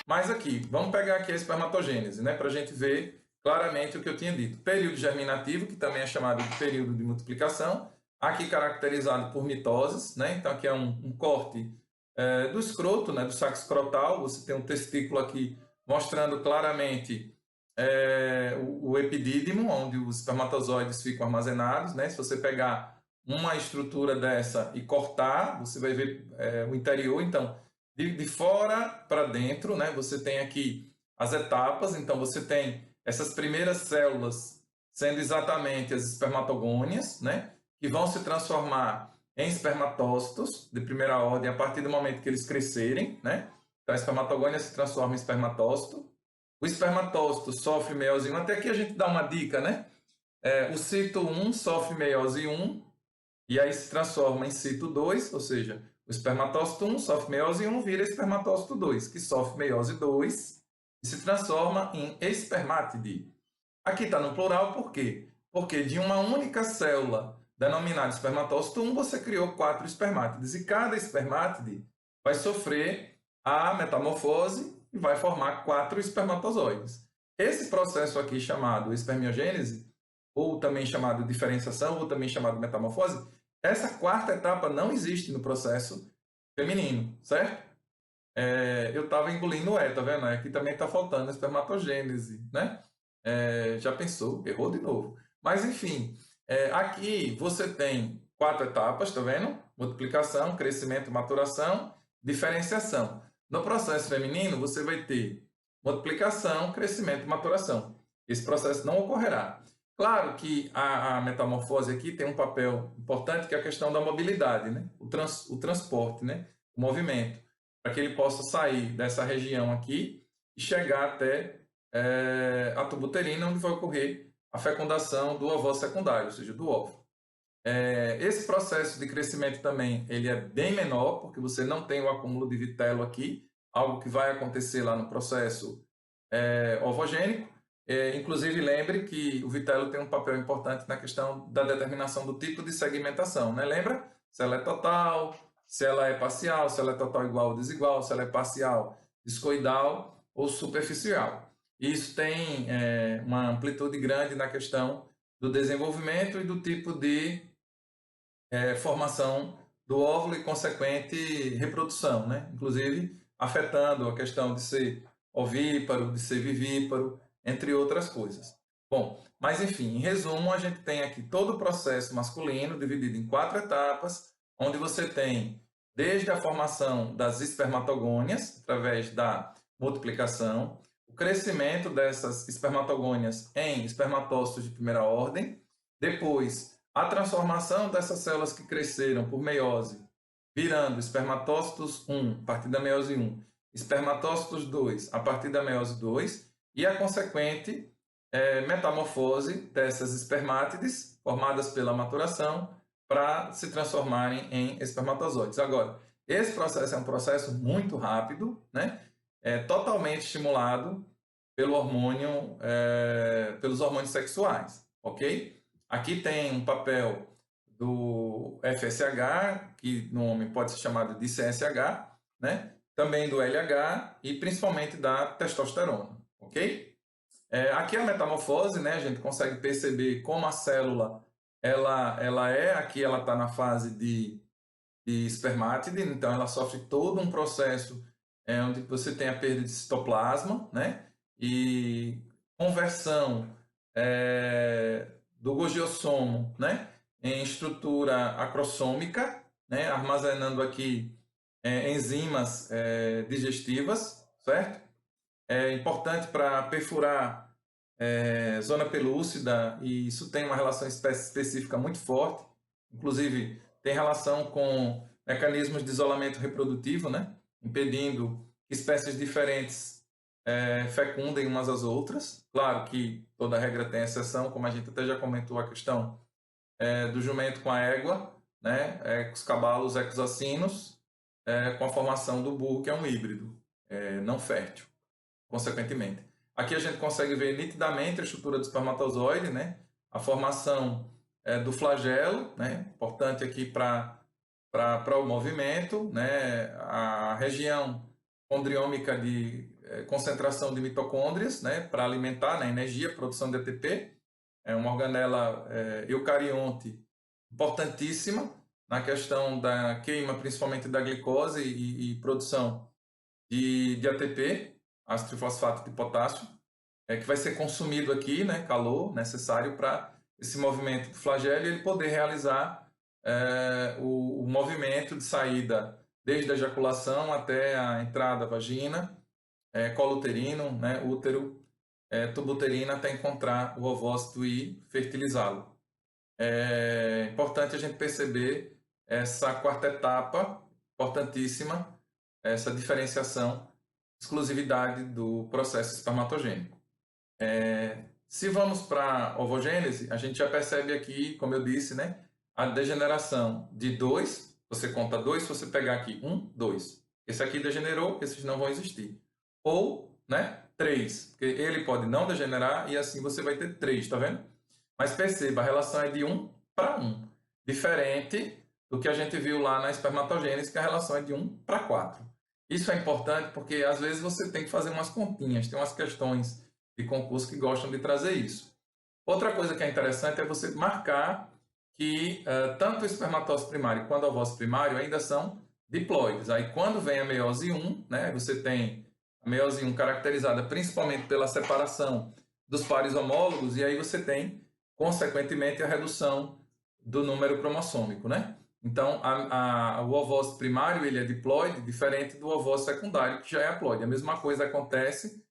Mas aqui, vamos pegar aqui a espermatogênese, né? Para a gente ver claramente o que eu tinha dito. Período germinativo, que também é chamado de período de multiplicação, aqui caracterizado por mitoses, né? Então aqui é um corte do escroto, né? Do saco escrotal. Você tem um testículo aqui mostrando claramente o epidídimo, onde os espermatozoides ficam armazenados, né? Se você pegar uma estrutura dessa e cortar, você vai ver o interior. Então, de fora para dentro, né? Você tem aqui as etapas. Então, você tem essas primeiras células sendo exatamente as espermatogônias, né? Que vão se transformar em espermatócitos de primeira ordem a partir do momento que eles crescerem, né? Então, a espermatogônia se transforma em espermatócito. O espermatócito sofre meiose 1. Até aqui a gente dá uma dica, né? O cito 1 sofre meiose 1 e aí se transforma em cito 2, ou seja, o espermatócito 1 sofre meiose 1, vira espermatócito 2, que sofre meiose 2 e se transforma em espermátide. Aqui está no plural, por quê? Porque de uma única célula denominada espermatócito 1, você criou 4 espermátides. E cada espermátide vai sofrer a metamorfose e vai formar 4 espermatozoides. Esse processo aqui chamado espermiogênese, ou também chamado diferenciação, ou também chamado metamorfose, essa quarta etapa não existe no processo feminino, certo? Eu estava engolindo tá vendo? Aqui também está faltando a espermatogênese, né? Já pensou? Errou de novo. Mas, enfim, aqui você tem 4 etapas, tá vendo? Multiplicação, crescimento, maturação, diferenciação. No processo feminino, você vai ter multiplicação, crescimento e maturação. Esse processo não ocorrerá. Claro que a metamorfose aqui tem um papel importante, que é a questão da mobilidade, né? O transporte, né? O movimento, para que ele possa sair dessa região aqui e chegar até a tuba uterina, onde vai ocorrer a fecundação do ovócito secundário, ou seja, do óvulo. Esse processo de crescimento também ele é bem menor, porque você não tem o acúmulo de vitelo aqui, algo que vai acontecer lá no processo ovogênico. Inclusive, lembre que o vitelo tem um papel importante na questão da determinação do tipo de segmentação, né? Lembra? Se ela é total, se ela é parcial, se ela é total igual ou desigual, se ela é parcial, discoidal ou superficial. Isso tem uma amplitude grande na questão do desenvolvimento e do tipo de formação do óvulo e consequente reprodução, né? Inclusive afetando a questão de ser ovíparo, de ser vivíparo, entre outras coisas. Bom, mas enfim, em resumo, a gente tem aqui todo o processo masculino dividido em 4 etapas, onde você tem desde a formação das espermatogônias, através da multiplicação, o crescimento dessas espermatogônias em espermatócitos de primeira ordem, depois a transformação dessas células que cresceram por meiose, virando espermatócitos 1 a partir da meiose 1, espermatócitos 2 a partir da meiose 2, e a consequente metamorfose dessas espermátides formadas pela maturação para se transformarem em espermatozoides. Agora, esse processo é um processo muito rápido, né? Totalmente estimulado pelo hormônio, pelos hormônios sexuais, ok? Aqui tem um papel do FSH, que no homem pode ser chamado de CSH, né? Também do LH e principalmente da testosterona, ok? Aqui a metamorfose, né? A gente consegue perceber como a célula aqui ela está na fase de espermátide, então ela sofre todo um processo onde você tem a perda de citoplasma, né? E conversão do gogiossomo, né? Em estrutura acrossômica, né? Armazenando aqui enzimas digestivas, certo? É importante para perfurar zona pelúcida, e isso tem uma relação específica muito forte, inclusive tem relação com mecanismos de isolamento reprodutivo, né? Impedindo que espécies diferentes fecundem umas às outras. Claro que toda regra tem exceção, como a gente até já comentou a questão do jumento com a égua, né? Os cavalos equosacinos, com a formação do burro, que é um híbrido não fértil, consequentemente. Aqui a gente consegue ver nitidamente a estrutura do espermatozoide, né? A formação do flagelo, né? Importante aqui para o movimento, né? A região condriômica de concentração de mitocôndrias, né, para alimentar, né, energia, produção de ATP. É uma organela eucarionte importantíssima na questão da queima, principalmente da glicose e produção de ATP, ácido trifosfato de potássio, que vai ser consumido aqui, né, calor necessário para esse movimento do flagelo e ele poder realizar o movimento de saída desde a ejaculação até a entrada da vagina, colo uterino, né, útero, tubo uterino, até encontrar o ovócito e fertilizá-lo. É importante a gente perceber essa quarta etapa, importantíssima, essa diferenciação, exclusividade do processo espermatogênico. Se vamos para a ovogênese, a gente já percebe aqui, como eu disse, né, a degeneração de 2, você conta 2, se você pegar aqui 1, 2. Esse aqui degenerou, esses não vão existir. Ou, né, 3, porque ele pode não degenerar e assim você vai ter 3, tá vendo? Mas perceba, a relação é de 1 para 1. Diferente do que a gente viu lá na espermatogênese, que a relação é de 1 para 4. Isso é importante porque às vezes você tem que fazer umas continhas, tem umas questões de concurso que gostam de trazer isso. Outra coisa que é interessante é você marcar que tanto o espermatócito primário quanto o ovócito primário ainda são diploides. Aí quando vem a meiose 1, né, você tem a meiose 1 caracterizada principalmente pela separação dos pares homólogos e aí você tem, consequentemente, a redução do número cromossômico, né? Então, o ovócito primário ele é diploide, diferente do ovócito secundário, que já é haploide. A mesma coisa acontece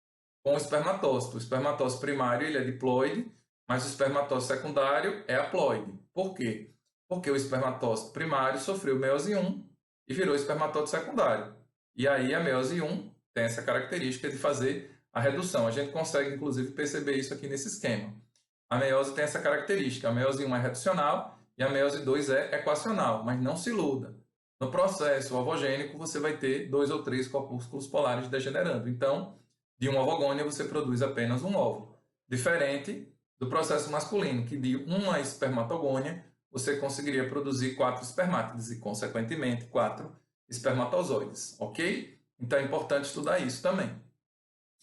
com o espermatócito. O espermatócito primário ele é diploide, mas o espermatócito secundário é haploide. Por quê? Porque o espermatócito primário sofreu meiose 1 e virou espermatócito secundário. E aí a meiose 1 tem essa característica de fazer a redução. A gente consegue, inclusive, perceber isso aqui nesse esquema. A meiose tem essa característica. A meiose 1 é reducional e a meiose 2 é equacional, mas não se iluda. No processo ovogênico, você vai ter 2 ou 3 corpúsculos polares degenerando. Então, de uma ovogônia, você produz apenas um óvulo. Diferente do processo masculino, que de uma espermatogônia, você conseguiria produzir 4 espermátides e, consequentemente, 4 espermatozoides. Ok? Então, é importante estudar isso também.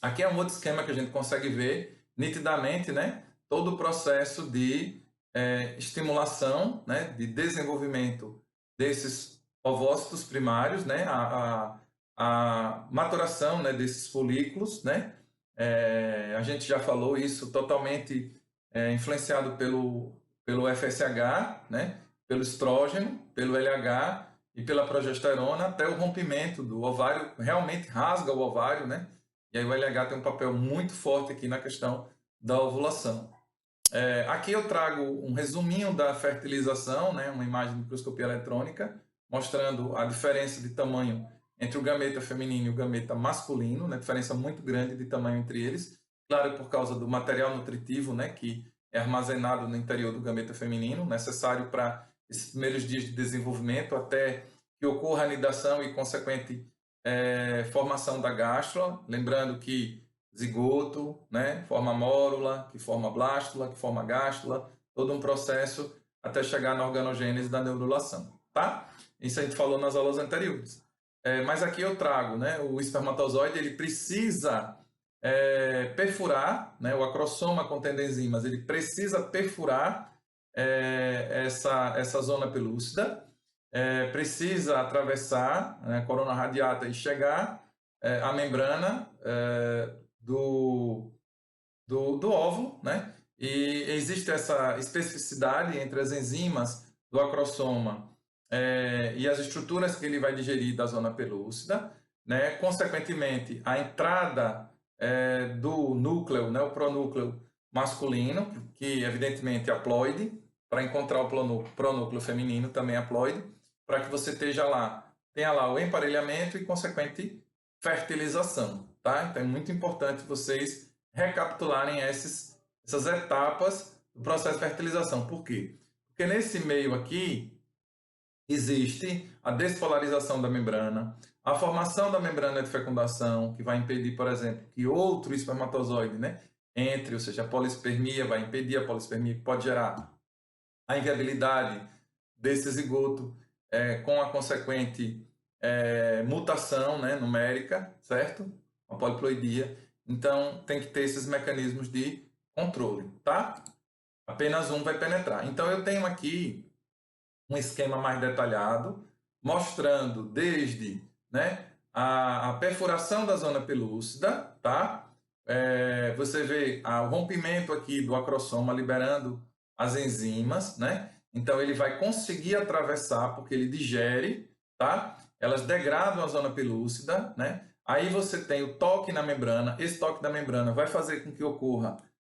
Aqui é um outro esquema que a gente consegue ver nitidamente, né, todo o processo de estimulação, né, de desenvolvimento desses ovócitos primários, né, a maturação, né, desses folículos, né, a gente já falou isso, totalmente influenciado pelo FSH, né, pelo estrógeno, pelo LH e pela progesterona, até o rompimento do ovário, realmente rasga o ovário, né, e aí o LH tem um papel muito forte aqui na questão da ovulação. Aqui eu trago um resuminho da fertilização, né, uma imagem de microscopia eletrônica, mostrando a diferença de tamanho entre o gameta feminino e o gameta masculino, né, diferença muito grande de tamanho entre eles, claro, por causa do material nutritivo, né, que é armazenado no interior do gameta feminino, necessário para esses primeiros dias de desenvolvimento, até que ocorra a anidação e consequente formação da gástula, lembrando que zigoto, né, forma mórula, que forma blástula, que forma gástula, todo um processo até chegar na organogênese da neurulação, tá? Isso a gente falou nas aulas anteriores. Mas aqui eu trago, né, o espermatozoide, ele precisa perfurar, né, o acrossoma contendo enzimas, ele precisa perfurar essa zona pelúcida, precisa atravessar, né, a corona radiata e chegar à membrana do óvulo, né? E existe essa especificidade entre as enzimas do acrossoma e as estruturas que ele vai digerir da zona pelúcida, né? Consequentemente, a entrada do núcleo, né, o pronúcleo masculino, que evidentemente é haploide, para encontrar o pronúcleo feminino também é haploide, para que você tenha lá o emparelhamento e consequente fertilização, tá? Então é muito importante vocês recapitularem essas etapas do processo de fertilização. Por quê? Porque nesse meio aqui existe a despolarização da membrana, a formação da membrana de fecundação, que vai impedir, por exemplo, que outro espermatozoide, né, entre, ou seja, a polispermia vai impedir a polispermia, que pode gerar a inviabilidade desse zigoto, com a consequente mutação, né, numérica, certo? Uma poliploidia. Então, tem que ter esses mecanismos de controle, tá? Apenas um vai penetrar. Então, eu tenho aqui um esquema mais detalhado, mostrando desde, né, a perfuração da zona pelúcida, tá? Você vê o rompimento aqui do acrossoma liberando as enzimas, né? Então, ele vai conseguir atravessar, porque ele digere, tá? Elas degradam a zona pelúcida, né? Aí você tem o toque na membrana. Esse toque da membrana vai fazer com que ocorra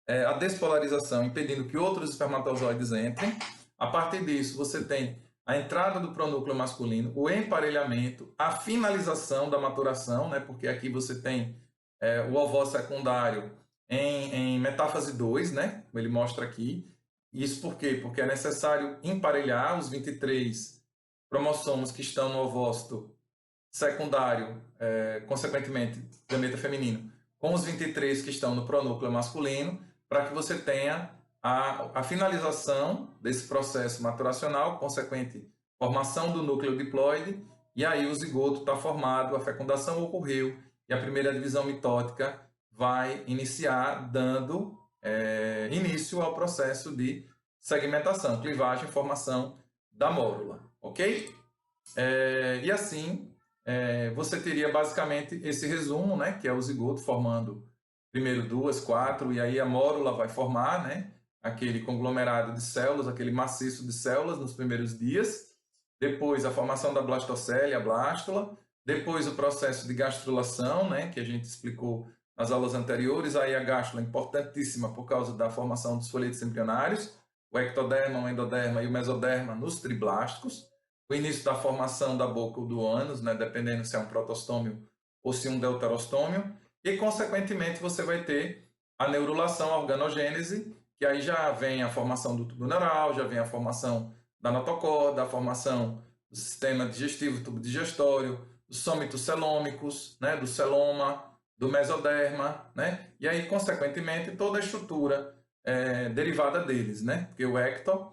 a despolarização, impedindo que outros espermatozoides entrem. A partir disso, você tem a entrada do pronúcleo masculino, o emparelhamento, a finalização da maturação, né? Porque aqui você tem o ovócito secundário em metáfase 2, né? Como ele mostra aqui. Isso por quê? Porque é necessário emparelhar os 23 cromossomos que estão no ovócito secundário, consequentemente, gameta feminino, com os 23 que estão no pronúcleo masculino, para que você tenha a finalização desse processo maturacional, consequente formação do núcleo diploide, e aí o zigoto está formado, a fecundação ocorreu, e a primeira divisão mitótica vai iniciar, dando início ao processo de segmentação, clivagem, formação da mórula, ok? E assim, você teria basicamente esse resumo, né, que é o zigoto formando primeiro 2, 4, e aí a mórula vai formar, né, aquele conglomerado de células, aquele maciço de células nos primeiros dias, depois a formação da blastocele, a blástula, depois o processo de gastrulação, né, que a gente explicou nas aulas anteriores, aí a gástrula é importantíssima por causa da formação dos folhetos embrionários, o ectoderma, o endoderma e o mesoderma nos triblásticos, o início da formação da boca ou do ânus, né, dependendo se é um protostômio ou se um deuterostômio, e consequentemente você vai ter a neurulação, a organogênese, que aí já vem a formação do tubo neural, já vem a formação da notocorda, a formação do sistema digestivo, tubo digestório, dos sômitos celômicos, né, do celoma, do mesoderma, né, e aí, consequentemente, toda a estrutura derivada deles, né, porque o ecto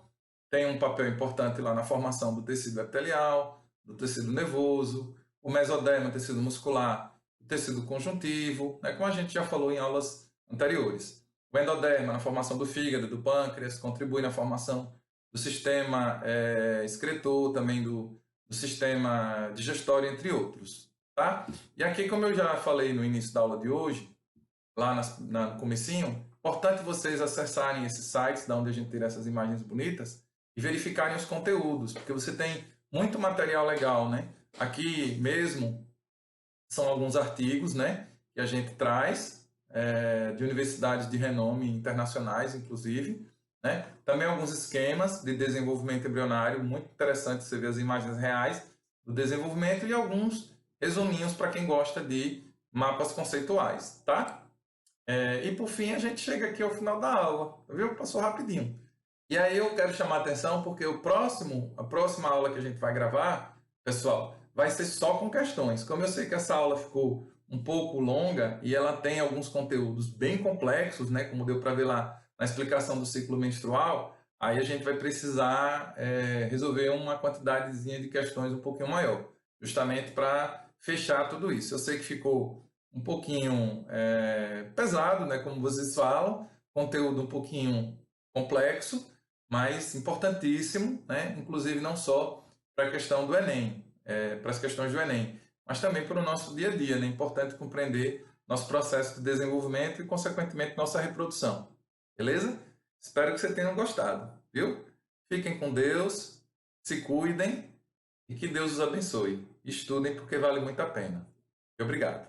tem um papel importante lá na formação do tecido epitelial, do tecido nervoso, o mesoderma, tecido muscular, o tecido conjuntivo, né, como a gente já falou em aulas anteriores. O endoderma, na formação do fígado, do pâncreas, contribui na formação do sistema excretor, também do sistema digestório, entre outros. Tá? E aqui, como eu já falei no início da aula de hoje, lá no comecinho, importante vocês acessarem esses sites, da onde a gente tira essas imagens bonitas, e verificarem os conteúdos, porque você tem muito material legal, né? Aqui mesmo são alguns artigos, né, que a gente traz, de universidades de renome internacionais, inclusive, né? Também alguns esquemas de desenvolvimento embrionário, muito interessante você ver as imagens reais do desenvolvimento e alguns resuminhos para quem gosta de mapas conceituais, tá? E por fim a gente chega aqui ao final da aula, viu? Passou rapidinho. E aí eu quero chamar a atenção porque a próxima aula que a gente vai gravar, pessoal, vai ser só com questões. Como eu sei que essa aula ficou um pouco longa e ela tem alguns conteúdos bem complexos, né? Como deu para ver lá na explicação do ciclo menstrual, aí a gente vai precisar resolver uma quantidadezinha de questões um pouquinho maior, justamente para fechar tudo isso. Eu sei que ficou um pouquinho pesado, né? Como vocês falam, conteúdo um pouquinho complexo, mas importantíssimo, né? Inclusive não só para a questão do Enem, para as questões do Enem, mas também para o nosso dia a dia, né? É importante compreender nosso processo de desenvolvimento e, consequentemente, nossa reprodução. Beleza? Espero que vocês tenham gostado, viu? Fiquem com Deus, se cuidem e que Deus os abençoe. Estudem porque vale muito a pena. Obrigado.